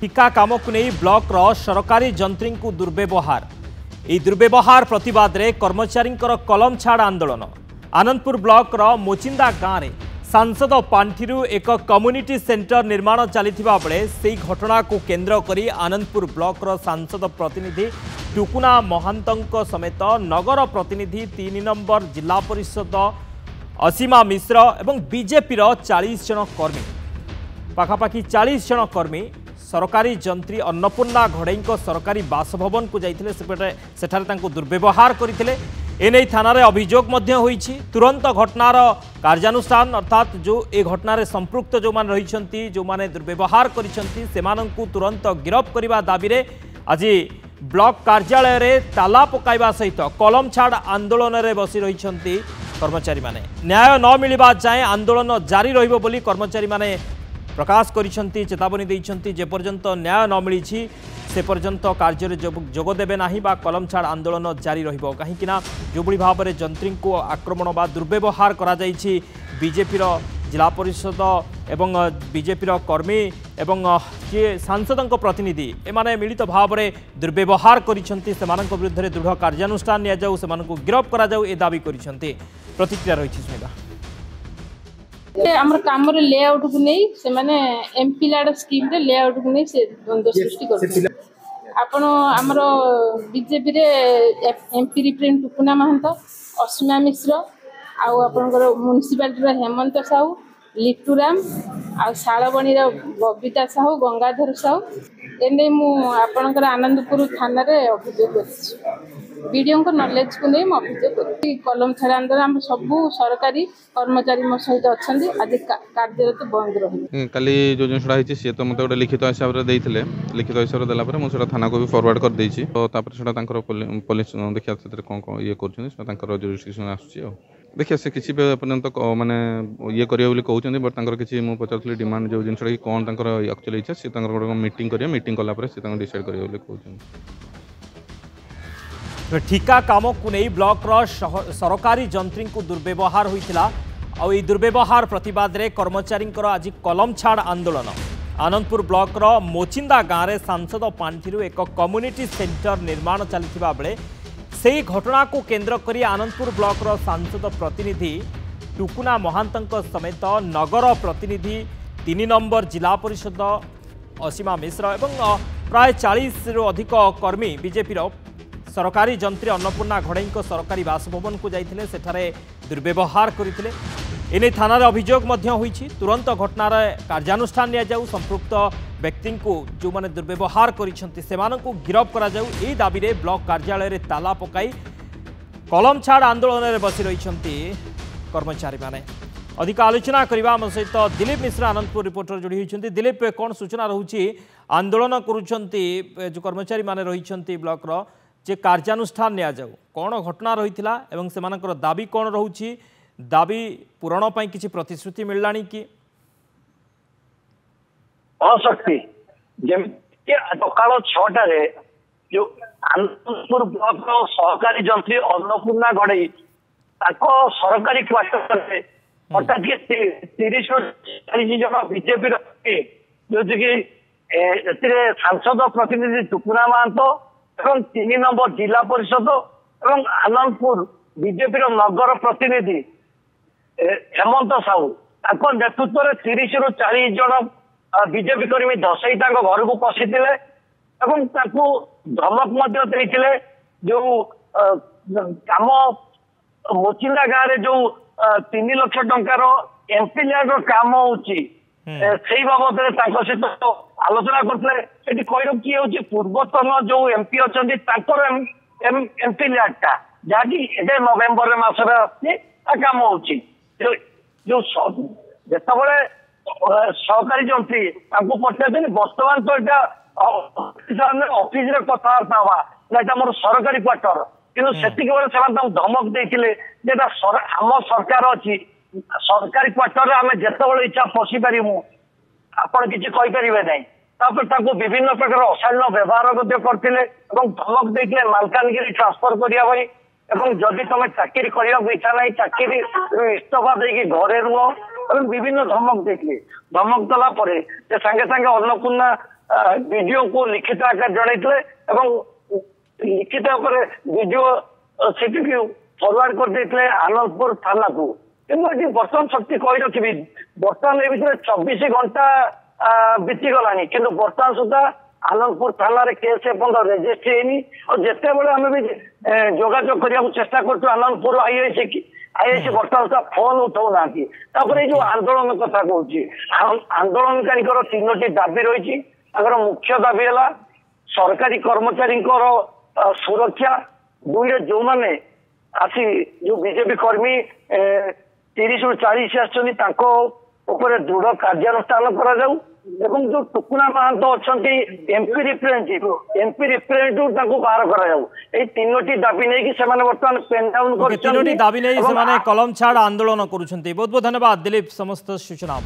ठिका काम को नहीं ब्लॉक रो सरकारी जंत्री को दुर्व्यवहार यह दुर्व्यवहार प्रतिवाद रे कर्मचारी कलम छाड़ आंदोलन आनंदपुर ब्लॉक रो मोचिंदा गाँव में सांसद पांठिरु एक कम्युनिटी सेंटर निर्माण चलता बेले से घटना को केन्द्र करी आनंदपुर ब्लॉक रो सांसद प्रतिनिधि टुकुना महांतों समेत नगर प्रतिनिधि 3 नंबर जिला परिषद असीमा मिश्र एवं बीजेपी 40 जन कर्मी पाखापाखि 40 जन कर्मी सरकारी जंत्री अन्नपूर्णा घड़ई सरकारी बासभवन को जाइथिले सेठारे दुर्व्यवहार करथिले एने थाना रे अभियोग मध्य होईछि। तुरंत घटनार कार्यानुष्ठान अर्थात जो ए घटना संपृक्त जो माने रहिछंती जो माने दुर्व्यवहार करिछंती सेमानंकु तुरंत गिरफ करिबा दाबी रे आज ब्लॉक कार्यालय रे ताला पकाइबा सहित कलम छाड़ आंदोलन रे बसी रहिछंती कर्मचारी माने। न्याय न मिलिबा जाए आंदोलन जारी रहिबो बोली कर्मचारी माने प्रकाश करिछंती चेतावनी दैछंती जे पर्यंत न्याय न मिलिछि से पर्यंत कार्य जोग देबे नाही बा कलम छाड़ आंदोलन जारी रहिबो कहीं जो भली भाव में जंत्री को आक्रमण बा दुर्व्यवहार करा जाइछि बीजेपी जिला परिषद एवं बीजेपी कर्मी एवं किए सांसद प्रतिनिधि एमाने मिलित भाव में दुर्व्यवहार करिछंती सेमानक विरुद्ध दृढ़ कार्यानुष्ठान निया जाऊ सेमानक गिरफ करा जाऊ ए दाबी करिछंती। प्रतिक्रिया रहिछि सुनिबा आमर काम रे लेआउट को नहीं से माने एमपी लाड स्कीम रे लेआउट को नहीं से द्वंद्व सृष्टि कर आपण आमर बीजेपी रे एमपी रिप्रेजेंट टुकुना महंत असीमा मिश्र आउ आपनकर म्युनिसिपालिटी रे हेमंत साहू लिटुराम आ शालबणी रे बबीता साहू गंगाधर साहू एने मु आपनकर आनंदपुर थाना रे अभियोग करछि वीडियो को नॉलेज को नहीं अभियोग कर कलम छाड़ आंदोलन हम सबू सरकारी कर्मचारी मो सहित अच्छा आज कार्यरत बंद रही काली जो जिनसा सी तो मतलब गोटे लिखित हिसाब से देते लिखित हिसाब से देला मुझे थाना को भी फॉरवर्ड कर देछि तो पुलिस देखिए कौन कौन ये कर जुरिस्डिक्शन आसुची देखिए से किसी पर्यंत माने ये करिया कहते बट किसी मुझे पचार डिमांड जो जिनसा कौन एक्चुअली इच्छा सी मीटिंग करिया मीटिंग कला डिसाइड करिया कहते ठिका काम को नहीं ब्लॉक रो सरकारी जंत्री को दुर्व्यवहार होइथिला और ये दुर्व्यवहार प्रतिवाद रे कर्मचारी आज कलम छाड़ आंदोलन आनंदपुर ब्लॉक रो मोचिंदा गाँव में सांसद पांठिरु एक कम्युनिटी सेंटर निर्माण चलता बेले से घटना को केन्द्र करी आनंदपुर ब्लॉक रो सांसद प्रतिनिधि टुकुना महांतों समेत नगर प्रतिनिधि 3 नंबर जिला परिषद असीमा मिश्र एवं प्राय 40 रु अधिक कर्मी बीजेपी सरकारी जंत्री अन्नपूर्णा घड़ई सरकारी बासभवन को जाइथिले सेठारे दुर्व्यवहार करथिले एने थाना रे अभियोग मध्य होईछि। तुरंत घटनार कार्यानुष्ठान निया जाऊ संपृक्त व्यक्ति को जो माने दुर्व्यवहार करिसंती सेमानकु गिरफ करा जाऊ एई दाबी रे ब्लॉक कार्यालय रे ताला पकाई कलम छाड़ आंदोलन रे बसी रहिसंती कर्मचारी माने। अधिक आलोचना करबा हम सहित दिलीप मिश्र आनंदपुर रिपोर्टर जोड़ी होइछंती। दिलीप कौन सूचना रहउछि आंदोलन करूछंती जो कर्मचारी माने रहिसंती ब्लॉक रो जे कार्यानुष्ठान निया जाऊ कौन घटना रही एवं सेमानकर दाबी कौन रहुछि दाबी पूरण पई किछि प्रतिश्रुति मिललानी कि शक्ति जेमि सकाल 6टा रे जो आनंदपुर ब्लॉक रो सहकारी जंत्री अन्नपूर्णा घड़ई ताको सरकारी क्वार्टर रे हठात के 30 जन बीजेपी जो कि सांसद प्रतिनिधि टुकुना महंतो 3 नंबर जिला परिषद और आनंदपुर बीजेपी नगर प्रतिनिधि हेमंत साहू नेतृत्व में 30 रु 40 जन बीजेपी कर्मी धसई घर को पशि धमक जो काम मोचिंदा गाँव में जो 3 लाख टंकार एमपी लैंड काम होची से बाबद सहित आलोचना करते कही रखी पूर्वतन जो एमपी अच्छा एमपी लैंडटा जहाँकि नवेम्बर मसरे काम हो जो जिते सहकारी जंत्री पचार बर्तमान तो यहाँ ऑफिस कथबार्ता हवा मोर सरकारी क्वार्टर कि से धमक देते आम सरकार अच्छी सरकारी क्वार्टर आम जिते इच्छा पशि पारू आपण किसी कहींपारे ना विभिन्न प्रकार अशालीन व्यवहार करते धमक देते मालकानगिरी ट्रांसफर करने जदि तुम चाकरी करने इच्छा ना चाकरी इस्तफा देकी घरे रुह विभिन्न धमक देते धमक देला सागे सागे अन्नपूर्णा विडीओ को लिखित आकार जनइले लिखित वीडियो से फरवर्ड कर देते आनंदपुर थाना को कि बर्तमान शक्ति कही रखी बर्तमान ये 24 घंटा बीतीगला कि बर्तमान सुधा आनंदपुर थाना केस रेजिस्ट्री होनी और जिते बड़े आम भी जोगाजोग करने चेष्टा कर आनंदपुर आईएसी बर्तमान सुधा फोन उठाऊ ना जो आंदोलन कथा कहूँ आंदोलनकारी 3टी दाबी रही मुख्य दाबी है सरकारी कर्मचारी सुरक्षा 2 जो मैंने आसी जो बीजेपी कर्मी 30 ରୁ 40 आसपर दृढ़ कार्यानुष्ठान करा जो टुकुना महांत अच्छा एमपी रिप्रेजेंटेटिव बाहर कर 3टी दाबी नहीं बर्तमान पेन डाउन कर 3टी दाबी नहीं कलम छाड़ आंदोलन करुछंती। बहुत बहुत धन्यवाद दिलीप समस्त सूचना।